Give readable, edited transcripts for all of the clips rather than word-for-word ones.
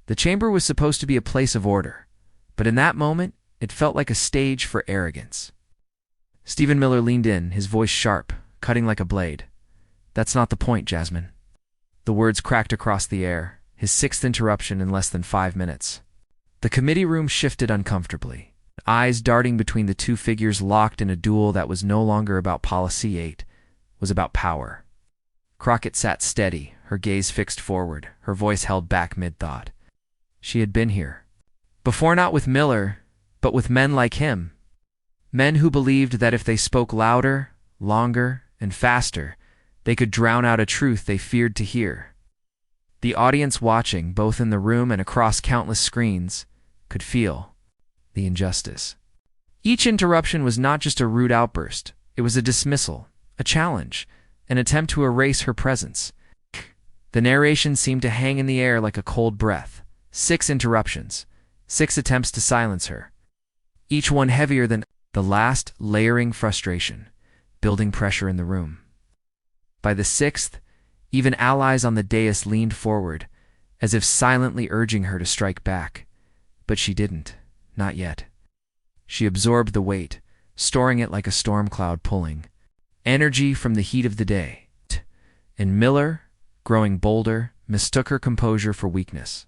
The chamber was supposed to be a place of order, but in that moment, it felt like a stage for arrogance. Stephen Miller leaned in, his voice sharp, cutting like a blade. "That's not the point, Jasmine." The words cracked across the air, his sixth interruption in less than 5 minutes. The committee room shifted uncomfortably, eyes darting between the two figures locked in a duel that was no longer about policy 8, was about power. Crockett sat steady, her gaze fixed forward, her voice held back mid-thought. She had been here. Before, not with Miller, but with men like him. Men who believed that if they spoke louder, longer, and faster, they could drown out a truth they feared to hear. The audience watching, both in the room and across countless screens, could feel the injustice. Each interruption was not just a rude outburst. It was a dismissal, a challenge, an attempt to erase her presence. The narration seemed to hang in the air like a cold breath. 6 interruptions, 6 attempts to silence her. Each one heavier than the last, layering frustration, building pressure in the room. By the 6th, even allies on the dais leaned forward, as if silently urging her to strike back. But she didn't, not yet. She absorbed the weight, storing it like a storm cloud pulling energy from the heat of the day. And Miller, growing bolder, mistook her composure for weakness.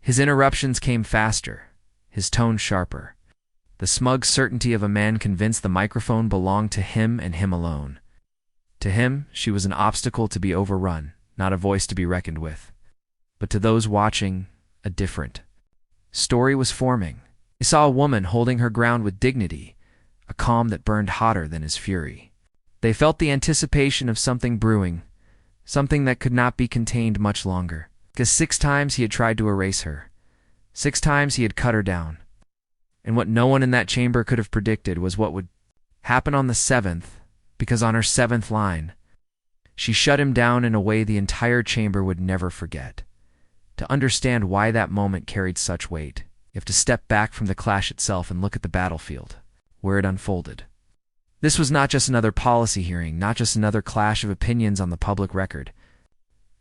His interruptions came faster, his tone sharper. The smug certainty of a man convinced the microphone belonged to him and him alone. To him, she was an obstacle to be overrun, not a voice to be reckoned with. But to those watching, a different story was forming. He saw a woman holding her ground with dignity, a calm that burned hotter than his fury. They felt the anticipation of something brewing, something that could not be contained much longer. Because 6 times he had tried to erase her. 6 times he had cut her down. And what no one in that chamber could have predicted was what would happen on the 7th, because on her 7th line, she shut him down in a way the entire chamber would never forget. To understand why that moment carried such weight, you have to step back from the clash itself and look at the battlefield, where it unfolded. This was not just another policy hearing, not just another clash of opinions on the public record.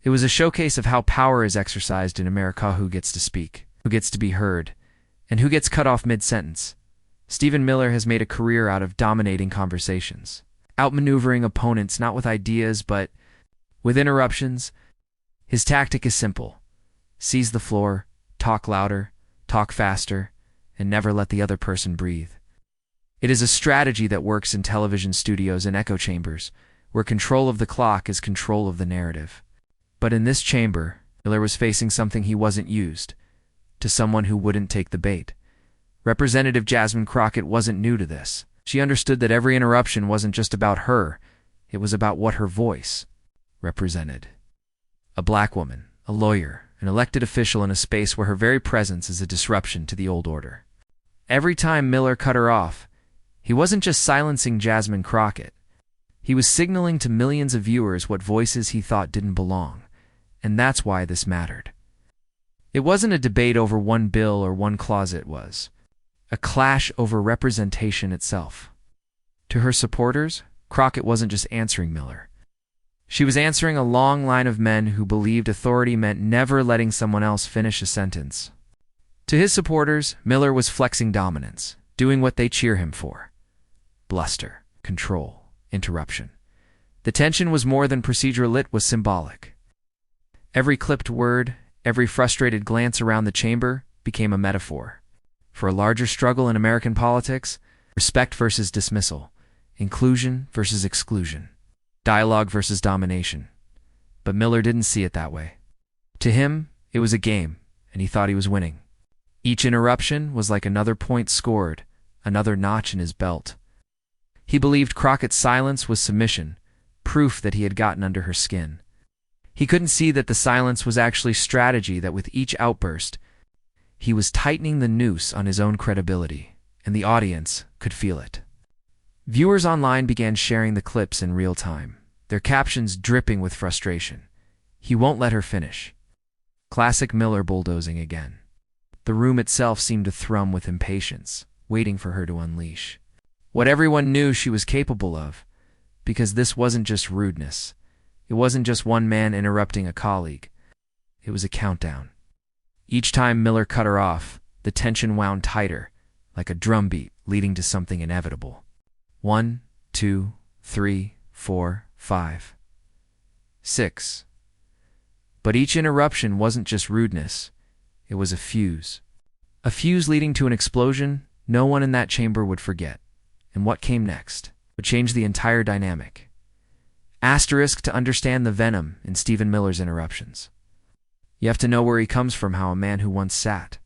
It was a showcase of how power is exercised in America. Who gets to speak, who gets to be heard, and who gets cut off mid-sentence. Stephen Miller has made a career out of dominating conversations, outmaneuvering opponents not with ideas but with interruptions. His tactic is simple. Seize the floor, talk louder, talk faster, and never let the other person breathe. It is a strategy that works in television studios and echo chambers, where control of the clock is control of the narrative. But in this chamber, Miller was facing something he wasn't used to, someone who wouldn't take the bait. Representative Jasmine Crockett wasn't new to this. She understood that every interruption wasn't just about her, it was about what her voice represented. A black woman, a lawyer, an elected official in a space where her very presence is a disruption to the old order. Every time Miller cut her off, he wasn't just silencing Jasmine Crockett. He was signaling to millions of viewers what voices he thought didn't belong. And that's why this mattered. It wasn't a debate over one bill or one clause. It was a clash over representation itself. To her supporters, Crockett wasn't just answering Miller. She was answering a long line of men who believed authority meant never letting someone else finish a sentence. To his supporters, Miller was flexing dominance, doing what they cheer him for. Bluster, control, interruption. The tension was more than procedural, it was symbolic. Every clipped word, every frustrated glance around the chamber became a metaphor for a larger struggle in American politics: respect versus dismissal, inclusion versus exclusion, dialogue versus domination. But Miller didn't see it that way. To him, it was a game, and he thought he was winning. Each interruption was like another point scored, another notch in his belt. He believed Crockett's silence was submission, proof that he had gotten under her skin. He couldn't see that the silence was actually strategy, that with each outburst, he was tightening the noose on his own credibility, and the audience could feel it. Viewers online began sharing the clips in real time, their captions dripping with frustration. He won't let her finish. Classic Miller bulldozing again. The room itself seemed to thrum with impatience, waiting for her to unleash what everyone knew she was capable of, because this wasn't just rudeness. It wasn't just one man interrupting a colleague. It was a countdown. Each time Miller cut her off, the tension wound tighter, like a drumbeat leading to something inevitable. 1, 2, 3, 4, 5, 6. But each interruption wasn't just rudeness, it was a fuse. A fuse leading to an explosion no one in that chamber would forget. And what came next would change the entire dynamic. Asterisk to understand the venom in Stephen Miller's interruptions. You have to know where he comes from, how a man who once sat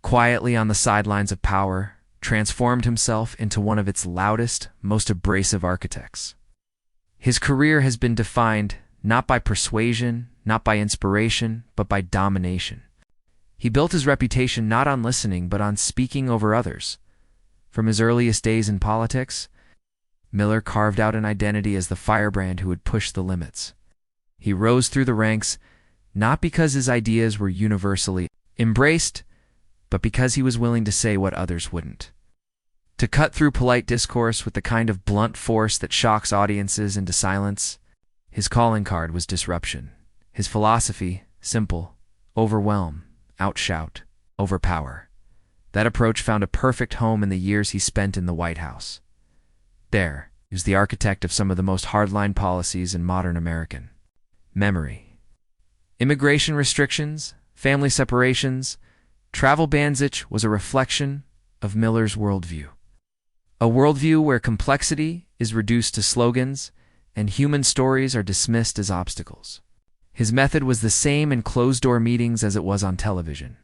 quietly on the sidelines of power transformed himself into one of its loudest, most abrasive architects. His career has been defined not by persuasion, not by inspiration, but by domination. He built his reputation not on listening, but on speaking over others. From his earliest days in politics, Miller carved out an identity as the firebrand who would push the limits. He rose through the ranks not because his ideas were universally embraced, but because he was willing to say what others wouldn't. To cut through polite discourse with the kind of blunt force that shocks audiences into silence, his calling card was disruption. His philosophy, simple: overwhelm, outshout, overpower. That approach found a perfect home in the years he spent in the White House. There, he was the architect of some of the most hardline policies in modern American memory. Immigration restrictions, family separations, travel bans. It was a reflection of Miller's worldview. A worldview where complexity is reduced to slogans and human stories are dismissed as obstacles. His method was the same in closed-door meetings as it was on television.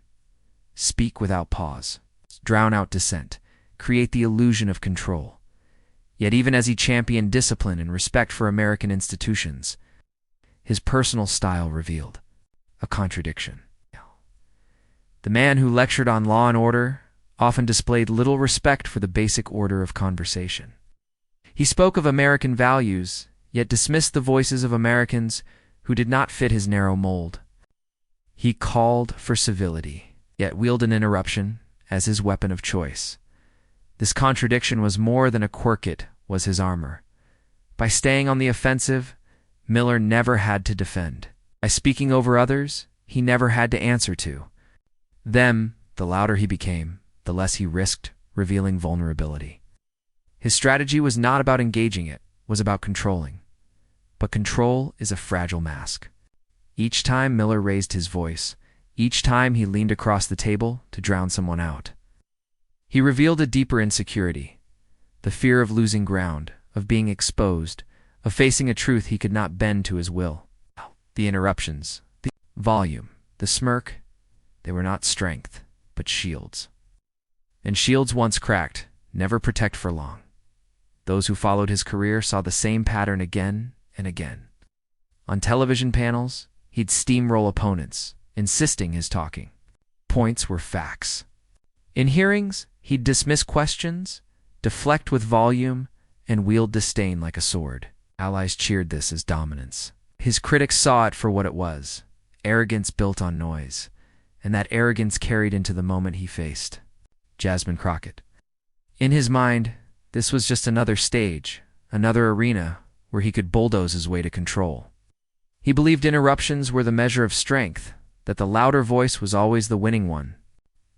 Speak without pause, drown out dissent, create the illusion of control. Yet even as he championed discipline and respect for American institutions, his personal style revealed a contradiction. The man who lectured on law and order often displayed little respect for the basic order of conversation. He spoke of American values, yet dismissed the voices of Americans who did not fit his narrow mold. He called for civility, yet wielded an interruption as his weapon of choice. This contradiction was more than a quirk, it was his armor. By staying on the offensive, Miller never had to defend. By speaking over others, he never had to answer to them. The louder he became, the less he risked revealing vulnerability. His strategy was not about engaging, it was about controlling. But control is a fragile mask. Each time Miller raised his voice, each time he leaned across the table to drown someone out, he revealed a deeper insecurity, the fear of losing ground, of being exposed, of facing a truth he could not bend to his will. The interruptions, the volume, the smirk, they were not strength, but shields. And shields once cracked never protect for long. Those who followed his career saw the same pattern again and again. On television panels, he'd steamroll opponents, insisting his talking points were facts. In hearings, he'd dismiss questions, deflect with volume, and wield disdain like a sword. Allies cheered this as dominance. His critics saw it for what it was: arrogance built on noise, and that arrogance carried into the moment he faced Jasmine Crockett. In his mind, this was just another stage, another arena where he could bulldoze his way to control. He believed interruptions were the measure of strength, that the louder voice was always the winning one.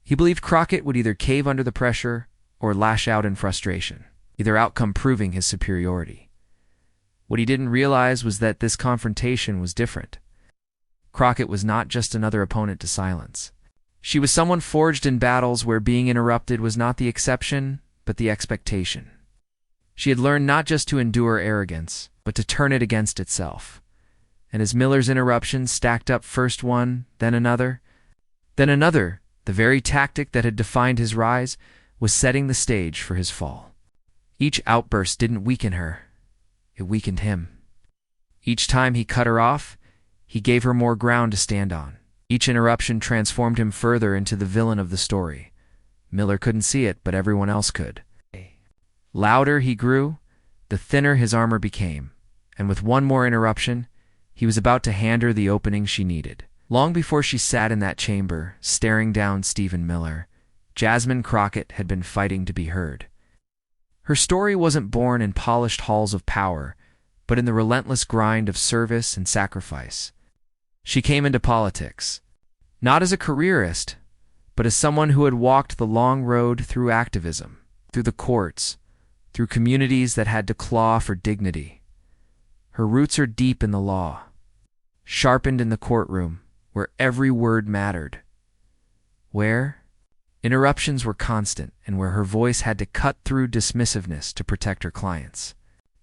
He believed Crockett would either cave under the pressure or lash out in frustration, either outcome proving his superiority. What he didn't realize was that this confrontation was different. Crockett was not just another opponent to silence. She was someone forged in battles where being interrupted was not the exception, but the expectation. She had learned not just to endure arrogance, but to turn it against itself. And as Miller's interruptions stacked up, first one, then another, the very tactic that had defined his rise was setting the stage for his fall. Each outburst didn't weaken her, it weakened him. Each time he cut her off, he gave her more ground to stand on. Each interruption transformed him further into the villain of the story. Miller couldn't see it, but everyone else could. Louder he grew, the thinner his armor became, and with one more interruption, he was about to hand her the opening she needed. Long before she sat in that chamber, staring down Stephen Miller, Jasmine Crockett had been fighting to be heard. Her story wasn't born in polished halls of power, but in the relentless grind of service and sacrifice. She came into politics, not as a careerist, but as someone who had walked the long road through activism, through the courts, through communities that had to claw for dignity. Her roots are deep in the law, sharpened in the courtroom, where every word mattered, where interruptions were constant, and where her voice had to cut through dismissiveness to protect her clients.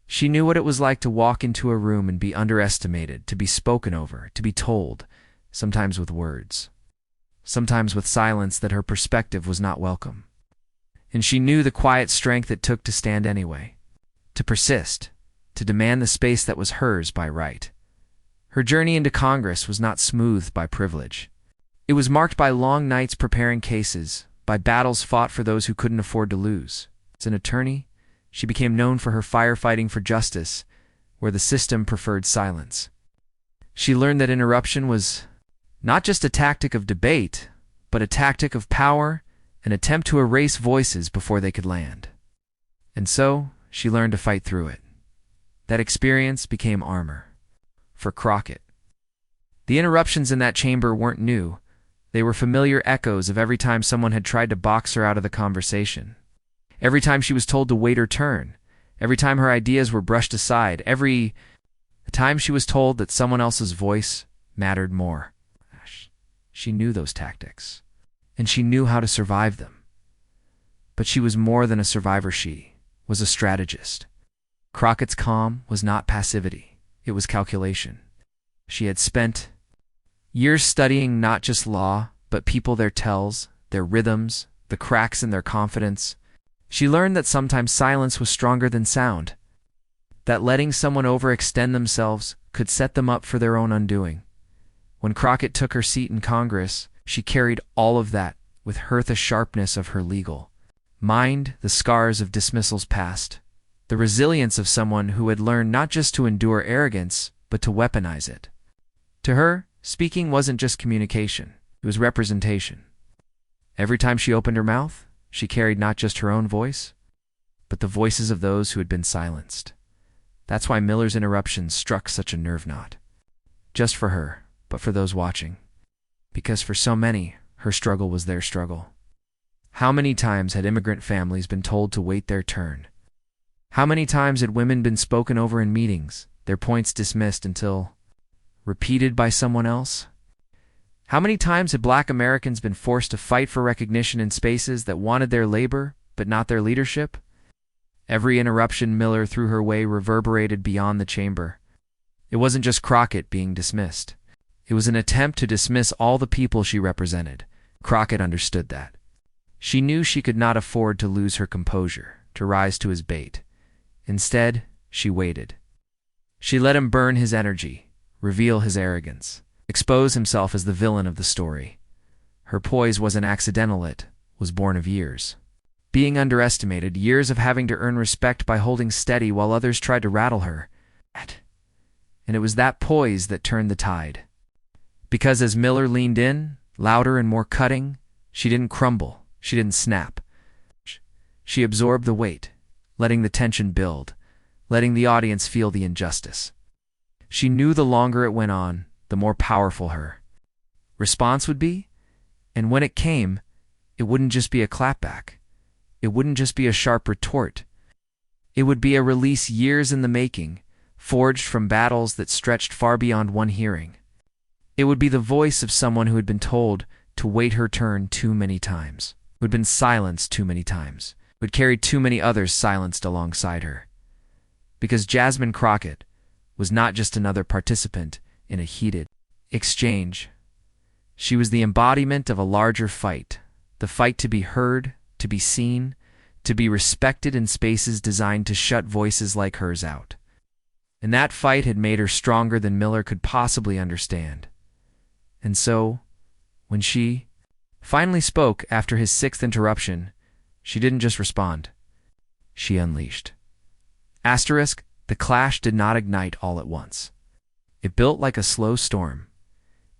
She knew what it was like to walk into a room and be underestimated, to be spoken over, to be told, sometimes with words, sometimes with silence, that her perspective was not welcome. And she knew the quiet strength it took to stand anyway, to persist, to demand the space that was hers by right. Her journey into Congress was not smoothed by privilege. It was marked by long nights preparing cases, by battles fought for those who couldn't afford to lose. As an attorney, she became known for her firefighting for justice, where the system preferred silence. She learned that interruption was not just a tactic of debate, but a tactic of power, an attempt to erase voices before they could land. And so, she learned to fight through it. That experience became armor for Crockett. The interruptions in that chamber weren't new. They were familiar echoes of every time someone had tried to box her out of the conversation. Every time she was told to wait her turn. Every time her ideas were brushed aside. Every time she was told that someone else's voice mattered more. She knew those tactics, and she knew how to survive them. But she was more than a survivor. She was a strategist. Crockett's calm was not passivity. It was calculation. She had spent years studying not just law, but people, their tells, their rhythms, the cracks in their confidence. She learned that sometimes silence was stronger than sound, that letting someone overextend themselves could set them up for their own undoing. When Crockett took her seat in Congress, she carried all of that with her, the sharpness of her legal mind, the scars of dismissals past, the resilience of someone who had learned not just to endure arrogance, but to weaponize it. To her, speaking wasn't just communication, it was representation. Every time she opened her mouth, she carried not just her own voice, but the voices of those who had been silenced. That's why Miller's interruptions struck such a nerve knot. Just for her, but for those watching. Because for so many, her struggle was their struggle. How many times had immigrant families been told to wait their turn? How many times had women been spoken over in meetings, their points dismissed until repeated by someone else? How many times had Black Americans been forced to fight for recognition in spaces that wanted their labor, but not their leadership? Every interruption Miller threw her way reverberated beyond the chamber. It wasn't just Crockett being dismissed. It was an attempt to dismiss all the people she represented. Crockett understood that. She knew she could not afford to lose her composure, to rise to his bait. Instead, she waited. She let him burn his energy, reveal his arrogance, expose himself as the villain of the story. Her poise wasn't accidental, it was born of years. Being underestimated, years of having to earn respect by holding steady while others tried to rattle her. And it was that poise that turned the tide. Because as Miller leaned in, louder and more cutting, she didn't crumble, she didn't snap. She absorbed the weight, letting the tension build, letting the audience feel the injustice. She knew the longer it went on, the more powerful her response would be, and when it came, it wouldn't just be a clapback. It wouldn't just be a sharp retort. It would be a release years in the making, forged from battles that stretched far beyond one hearing. It would be the voice of someone who had been told to wait her turn too many times, who had been silenced too many times, who had carried too many others silenced alongside her. Because Jasmine Crockett was not just another participant in a heated exchange. She was the embodiment of a larger fight, the fight to be heard, to be seen, to be respected in spaces designed to shut voices like hers out. And that fight had made her stronger than Miller could possibly understand. And so, when she finally spoke after his sixth interruption, she didn't just respond. She unleashed. Asterisk, the clash did not ignite all at once. It built like a slow storm.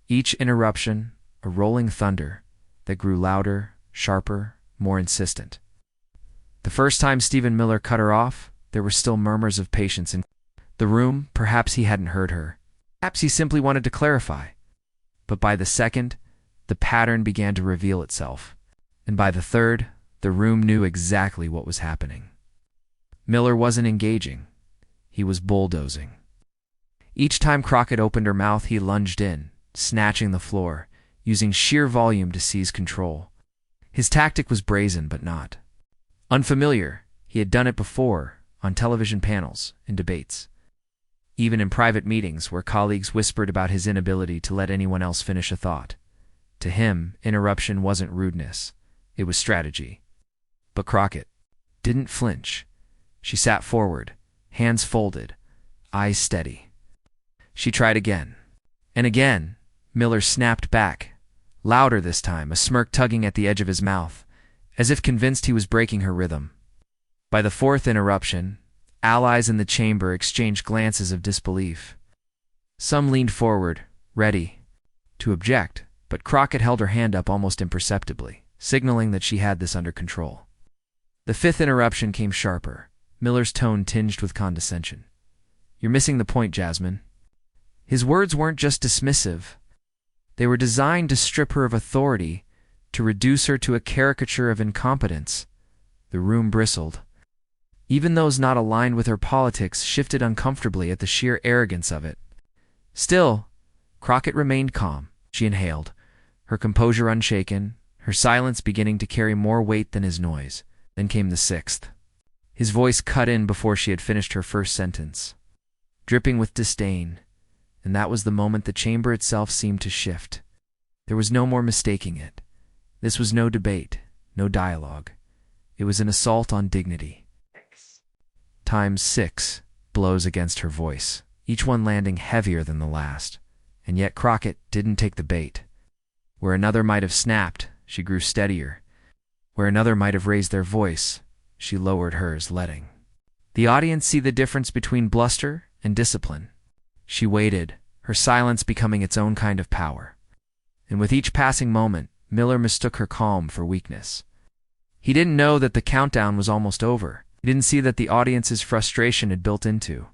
Each interruption, a rolling thunder that grew louder, sharper, more insistent. The first time Stephen Miller cut her off, there were still murmurs of patience in the room. Perhaps he hadn't heard her. Perhaps he simply wanted to clarify. But by the second, The pattern began to reveal itself, and by the third, the room knew exactly what was happening. Miller wasn't engaging. He was bulldozing. Each time Crockett opened her mouth, he lunged in, snatching the floor, using sheer volume to seize control. His tactic was brazen, but not unfamiliar. He had done it before, on television panels, in debates. Even in private meetings where colleagues whispered about his inability to let anyone else finish a thought. To him, interruption wasn't rudeness. It was strategy. But Crockett didn't flinch. She sat forward, hands folded, eyes steady. She tried again. And again, Miller snapped back, louder this time, a smirk tugging at the edge of his mouth, as if convinced he was breaking her rhythm. By the fourth interruption, allies in the chamber exchanged glances of disbelief. Some leaned forward, ready to object, but Crockett held her hand up almost imperceptibly, signaling that she had this under control. The fifth interruption came sharper, Miller's tone tinged with condescension. "You're missing the point, Jasmine." His words weren't just dismissive. They were designed to strip her of authority, to reduce her to a caricature of incompetence. The room bristled. Even those not aligned with her politics shifted uncomfortably at the sheer arrogance of it. Still, Crockett remained calm. She inhaled, her composure unshaken, her silence beginning to carry more weight than his noise. Then came the sixth. His voice cut in before she had finished her first sentence, dripping with disdain, and that was the moment the chamber itself seemed to shift. There was no more mistaking it. This was no debate, no dialogue. It was an assault on dignity. Times 6 blows against her voice, each one landing heavier than the last. And yet Crockett didn't take the bait. Where another might have snapped, she grew steadier. Where another might have raised their voice, she lowered hers, letting the audience see the difference between bluster and discipline. She waited, her silence becoming its own kind of power. And with each passing moment, Miller mistook her calm for weakness. He didn't know that the countdown was almost over. He didn't see that the audience's frustration had built into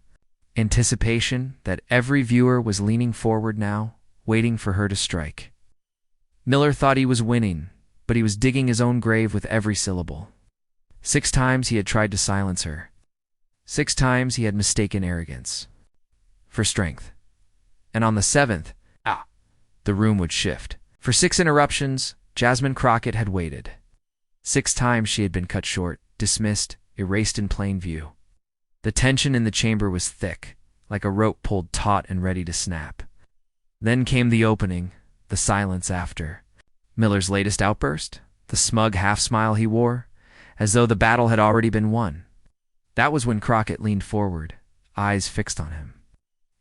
anticipation, that every viewer was leaning forward now, waiting for her to strike. Miller thought he was winning, but he was digging his own grave with every syllable. 6 times he had tried to silence her. 6 times he had mistaken arrogance for strength. And on the 7th, the room would shift. For 6 interruptions, Jasmine Crockett had waited. 6 times she had been cut short, dismissed, erased in plain view. The tension in the chamber was thick, like a rope pulled taut and ready to snap. Then came the opening, the silence after. Miller's latest outburst, the smug half-smile he wore, as though the battle had already been won. That was when Crockett leaned forward, eyes fixed on him.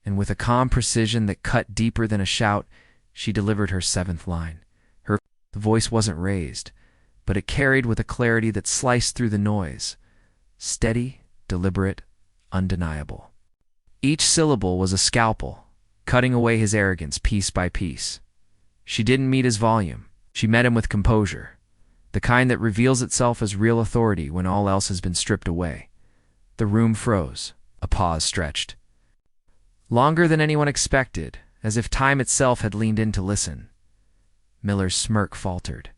And with a calm precision that cut deeper than a shout, she delivered her 7th line. Her voice wasn't raised, but it carried with a clarity that sliced through the noise. Steady, deliberate, undeniable. Each syllable was a scalpel, cutting away his arrogance piece by piece. She didn't meet his volume. She met him with composure, the kind that reveals itself as real authority when all else has been stripped away. The room froze, a pause stretched. Longer than anyone expected, as if time itself had leaned in to listen. Miller's smirk faltered.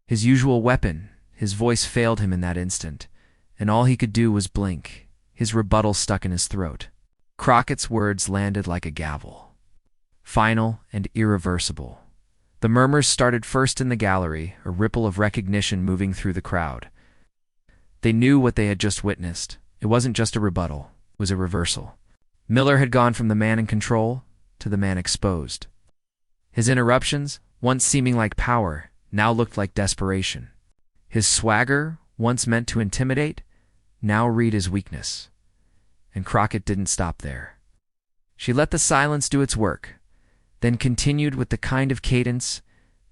His usual weapon, his voice failed him in that instant, and all he could do was blink, his rebuttal stuck in his throat. Crockett's words landed like a gavel. Final and irreversible. The murmurs started first in the gallery, a ripple of recognition moving through the crowd. They knew what they had just witnessed. It wasn't just a rebuttal, it was a reversal. Miller had gone from the man in control to the man exposed. His interruptions, once seeming like power, now looked like desperation. His swagger, once meant to intimidate, now read as weakness. And Crockett didn't stop there. She let the silence do its work, then continued with the kind of cadence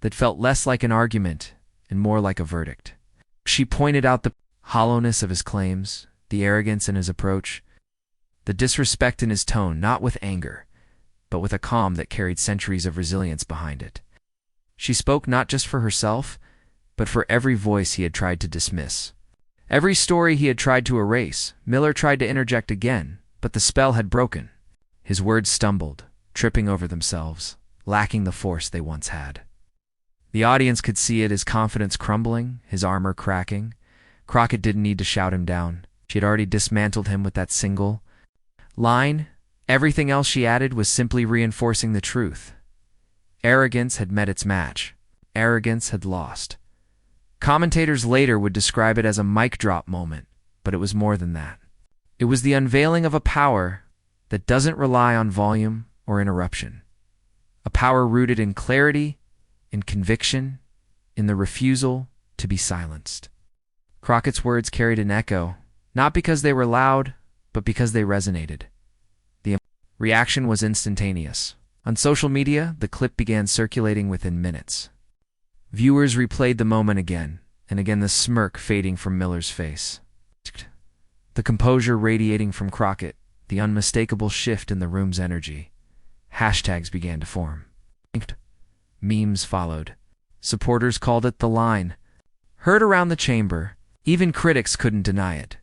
that felt less like an argument and more like a verdict. She pointed out the hollowness of his claims, the arrogance in his approach, the disrespect in his tone, not with anger, but with a calm that carried centuries of resilience behind it. She spoke not just for herself, but for every voice he had tried to dismiss. Every story he had tried to erase. Miller tried to interject again, but the spell had broken. His words stumbled, tripping over themselves, lacking the force they once had. The audience could see it, his confidence crumbling, his armor cracking. Crockett didn't need to shout him down. She had already dismantled him with that single line. Everything else she added was simply reinforcing the truth. Arrogance had met its match. Arrogance had lost. Commentators later would describe it as a mic drop moment, but it was more than that. It was the unveiling of a power that doesn't rely on volume or interruption. A power rooted in clarity, in conviction, in the refusal to be silenced. Crockett's words carried an echo, not because they were loud, but because they resonated. The reaction was instantaneous. On social media, the clip began circulating within minutes. Viewers replayed the moment again, and again the smirk fading from Miller's face. The composure radiating from Crockett, the unmistakable shift in the room's energy. Hashtags began to form. Memes followed. Supporters called it the line. Heard around the chamber, even critics couldn't deny it.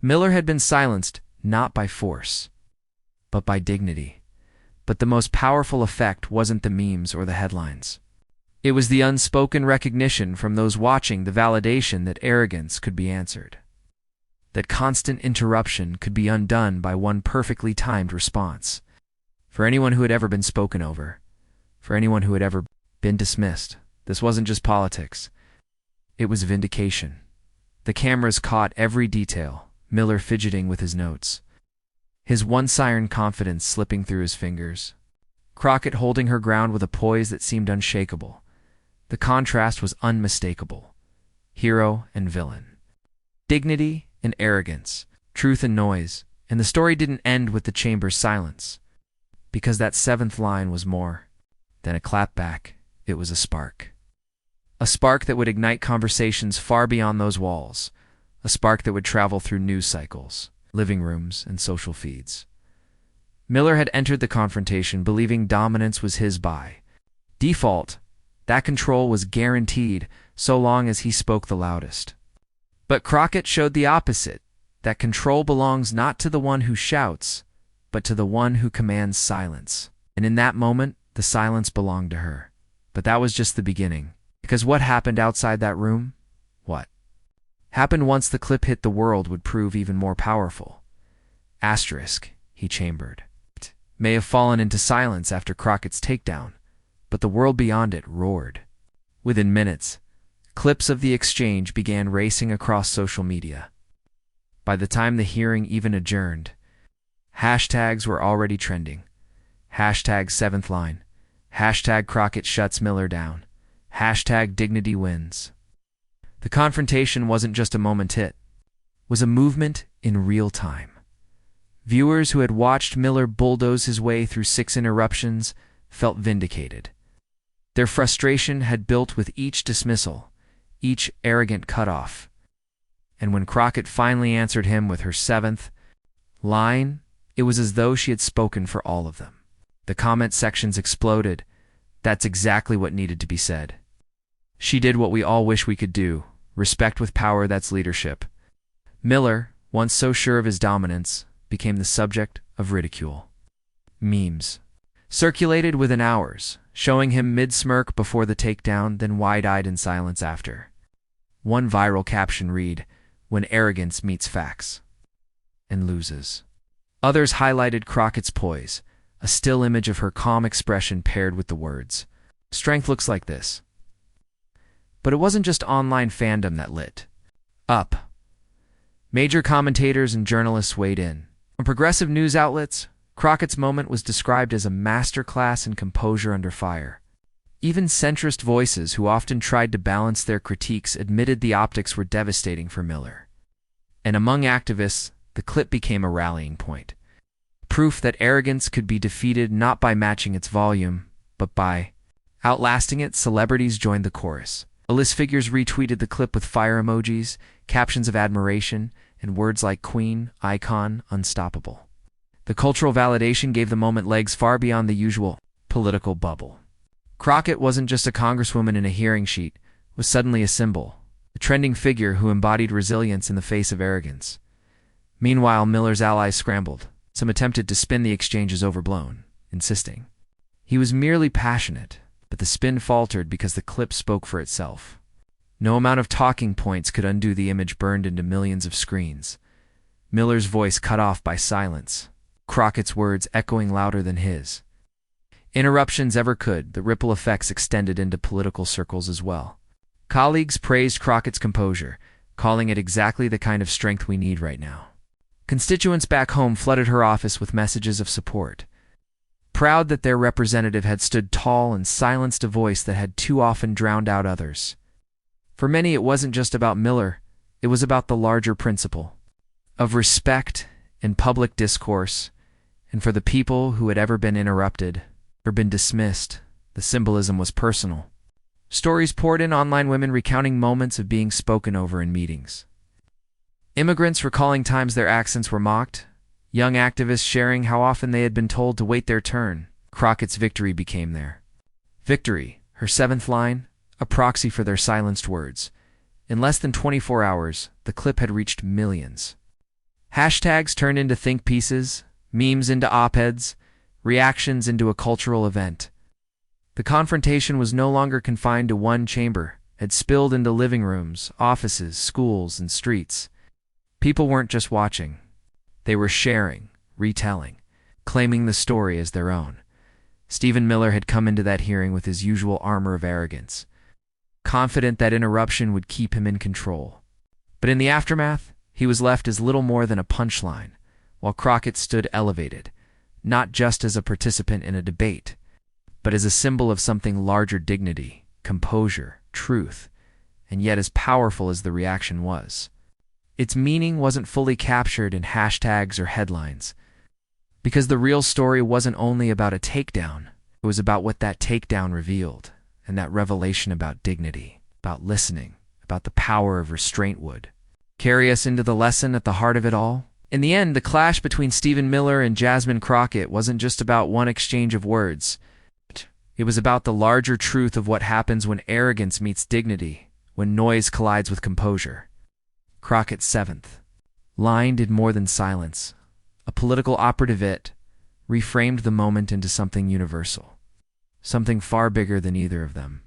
Miller had been silenced not by force, but by dignity. But the most powerful effect wasn't the memes or the headlines. It was the unspoken recognition from those watching, the validation that arrogance could be answered. That constant interruption could be undone by one perfectly timed response. For anyone who had ever been spoken over, for anyone who had ever been dismissed, this wasn't just politics. It was vindication. The cameras caught every detail, Miller fidgeting with his notes, his once-iron confidence slipping through his fingers, Crockett holding her ground with a poise that seemed unshakable. The contrast was unmistakable. Hero and villain. Dignity and arrogance. Truth and noise. And the story didn't end with the chamber's silence. Because that seventh line was more than a clapback. It was a spark. A spark that would ignite conversations far beyond those walls. A spark that would travel through news cycles, living rooms, and social feeds. Miller had entered the confrontation believing dominance was his by default. That control was guaranteed so long as he spoke the loudest. But Crockett showed the opposite, that control belongs not to the one who shouts, but to the one who commands silence. And in that moment, the silence belonged to her. But that was just the beginning. Because what happened outside that room? What happened once the clip hit the world would prove even more powerful. Asterisk, he chambered. It may have fallen into silence after Crockett's takedown, but the world beyond it roared. Within minutes, clips of the exchange began racing across social media. By the time the hearing even adjourned, hashtags were already trending. Hashtag seventh line. Hashtag Crockett shuts Miller down. Hashtag dignity wins. The confrontation wasn't just a moment hit. It was a movement in real time. Viewers who had watched Miller bulldoze his way through 6 interruptions felt vindicated. Their frustration had built with each dismissal, each arrogant cutoff. And when Crockett finally answered him with her 7th line, it was as though she had spoken for all of them. The comment sections exploded. That's exactly what needed to be said. She did what we all wish we could do. Respect with power, that's leadership. Miller, once so sure of his dominance, became the subject of ridicule. Memes circulated within hours, showing him mid-smirk before the takedown, then wide-eyed in silence after. One viral caption read, "When arrogance meets facts and loses." Others highlighted Crockett's poise, a still image of her calm expression paired with the words, "Strength looks like this." But it wasn't just online fandom that lit up. Major commentators and journalists weighed in. From progressive news outlets, Crockett's moment was described as a masterclass in composure under fire. Even centrist voices who often tried to balance their critiques admitted the optics were devastating for Miller. And among activists, the clip became a rallying point. Proof that arrogance could be defeated not by matching its volume, but by outlasting it. Celebrities joined the chorus. A-list figures retweeted the clip with fire emojis, captions of admiration, and words like queen, icon, unstoppable. The cultural validation gave the moment legs far beyond the usual political bubble. Crockett wasn't just a congresswoman in a hearing sheet, was suddenly a symbol, a trending figure who embodied resilience in the face of arrogance. Meanwhile, Miller's allies scrambled. Some attempted to spin the exchange as overblown, insisting he was merely passionate, But the spin faltered because the clip spoke for itself. No amount of talking points could undo the image burned into millions of screens. Miller's voice cut off by silence, Crockett's words echoing louder than his. Interruptions ever could, the ripple effects extended into political circles as well. Colleagues praised Crockett's composure, calling it exactly the kind of strength we need right now. Constituents back home flooded her office with messages of support, proud that their representative had stood tall and silenced a voice that had too often drowned out others. For many, it wasn't just about Miller, it was about the larger principle of respect in public discourse, and for the people who had ever been interrupted or been dismissed, the symbolism was personal. Stories poured in, online women recounting moments of being spoken over in meetings. Immigrants recalling times their accents were mocked, young activists sharing how often they had been told to wait their turn. Crockett's victory became their victory, her seventh line, a proxy for their silenced words. In less than 24 hours, the clip had reached millions. Hashtags turned into think pieces, memes into op-eds, reactions into a cultural event. The confrontation was no longer confined to one chamber, had spilled into living rooms, offices, schools, and streets. People weren't just watching. They were sharing, retelling, claiming the story as their own. Stephen Miller had come into that hearing with his usual armor of arrogance, confident that interruption would keep him in control. But in the aftermath, he was left as little more than a punchline, while Crockett stood elevated, not just as a participant in a debate, but as a symbol of something larger: dignity, composure, truth, and yet as powerful as the reaction was. Its meaning wasn't fully captured in hashtags or headlines, because the real story wasn't only about a takedown, it was about what that takedown revealed, and that revelation about dignity, about listening, about the power of restraint would carry us into the lesson at the heart of it all. In the end, the clash between Stephen Miller and Jasmine Crockett wasn't just about one exchange of words. It was about the larger truth of what happens when arrogance meets dignity, when noise collides with composure. Crockett's seventh line did more than silence. A political operative, it reframed the moment into something universal, something far bigger than either of them.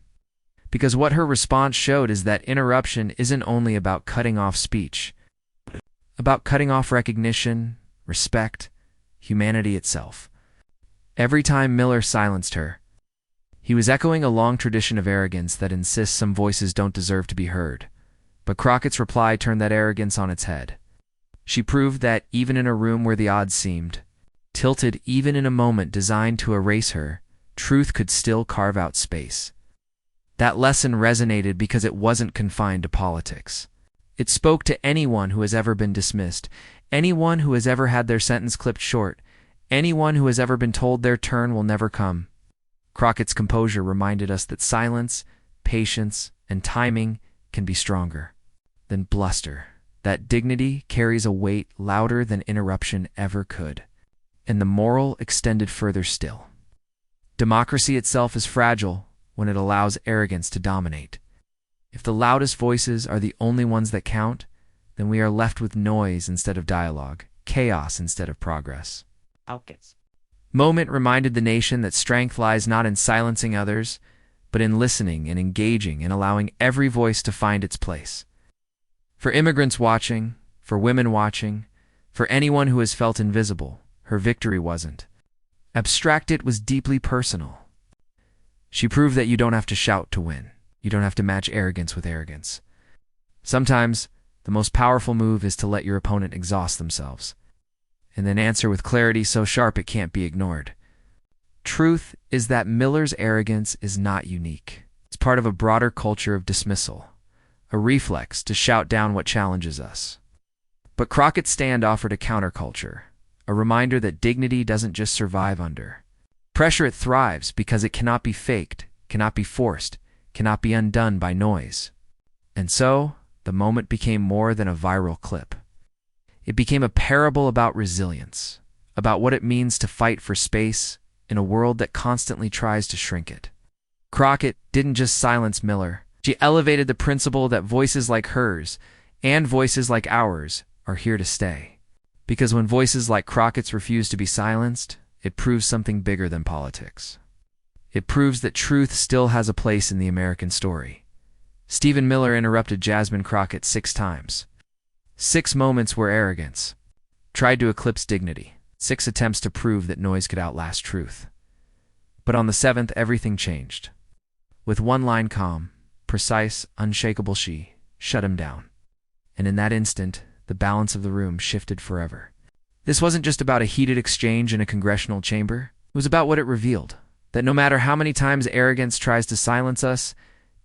Because what her response showed is that interruption isn't only about cutting off speech, about cutting off recognition, respect, humanity itself. Every time Miller silenced her, he was echoing a long tradition of arrogance that insists some voices don't deserve to be heard. But Crockett's reply turned that arrogance on its head. She proved that even in a room where the odds seemed tilted, even in a moment designed to erase her, truth could still carve out space. That lesson resonated because it wasn't confined to politics. It spoke to anyone who has ever been dismissed, anyone who has ever had their sentence clipped short, anyone who has ever been told their turn will never come. Crockett's composure reminded us that silence, patience, and timing can be stronger than bluster, that dignity carries a weight louder than interruption ever could, and the moral extended further still. Democracy itself is fragile when it allows arrogance to dominate. If the loudest voices are the only ones that count, then we are left with noise instead of dialogue, chaos instead of progress. Moment reminded the nation that strength lies not in silencing others, but in listening and engaging and allowing every voice to find its place. For immigrants watching, for women watching, for anyone who has felt invisible, her victory wasn't abstract, it was deeply personal. She proved that you don't have to shout to win. You don't have to match arrogance with arrogance. Sometimes, the most powerful move is to let your opponent exhaust themselves, and then answer with clarity so sharp it can't be ignored. Truth is that Miller's arrogance is not unique. It's part of a broader culture of dismissal, a reflex to shout down what challenges us. But Crockett's stand offered a counterculture, a reminder that dignity doesn't just survive under pressure, it thrives because it cannot be faked, cannot be forced, cannot be undone by noise. And so, the moment became more than a viral clip. It became a parable about resilience, about what it means to fight for space in a world that constantly tries to shrink it. Crockett didn't just silence Miller. She elevated the principle that voices like hers and voices like ours are here to stay. Because when voices like Crockett's refuse to be silenced, it proves something bigger than politics. It proves that truth still has a place in the American story. Stephen Miller interrupted Jasmine Crockett 6 times. 6 moments where arrogance tried to eclipse dignity. 6 attempts to prove that noise could outlast truth. But on the 7th, everything changed. With one line, calm, precise, unshakable, she shut him down. And in that instant, the balance of the room shifted forever. This wasn't just about a heated exchange in a congressional chamber. It was about what it revealed, that no matter how many times arrogance tries to silence us,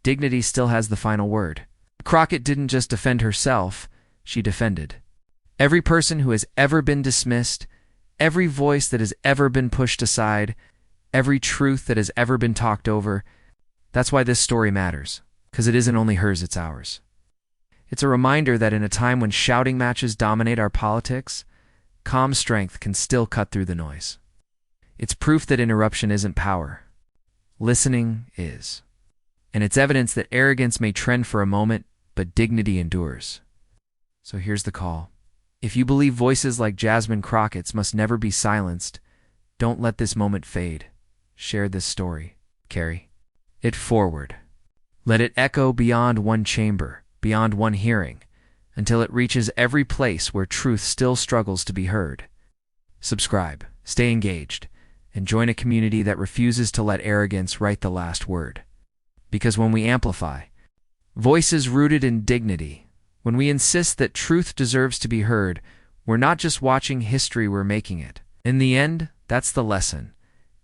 dignity still has the final word. Crockett didn't just defend herself, she defended every person who has ever been dismissed, every voice that has ever been pushed aside, every truth that has ever been talked over. That's why this story matters, because it isn't only hers, it's ours. It's a reminder that in a time when shouting matches dominate our politics, calm strength can still cut through the noise. It's proof that interruption isn't power. Listening is. And it's evidence that arrogance may trend for a moment, but dignity endures. So here's the call. If you believe voices like Jasmine Crockett's must never be silenced, don't let this moment fade. Share this story. Carry it forward. Let it echo beyond one chamber, beyond one hearing, until it reaches every place where truth still struggles to be heard. Subscribe, stay engaged, and join a community that refuses to let arrogance write the last word. Because when we amplify voices rooted in dignity, when we insist that truth deserves to be heard, we're not just watching history, we're making it. In the end, that's the lesson.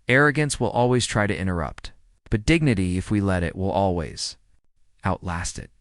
Arrogance will always try to interrupt, but dignity, if we let it, will always outlast it.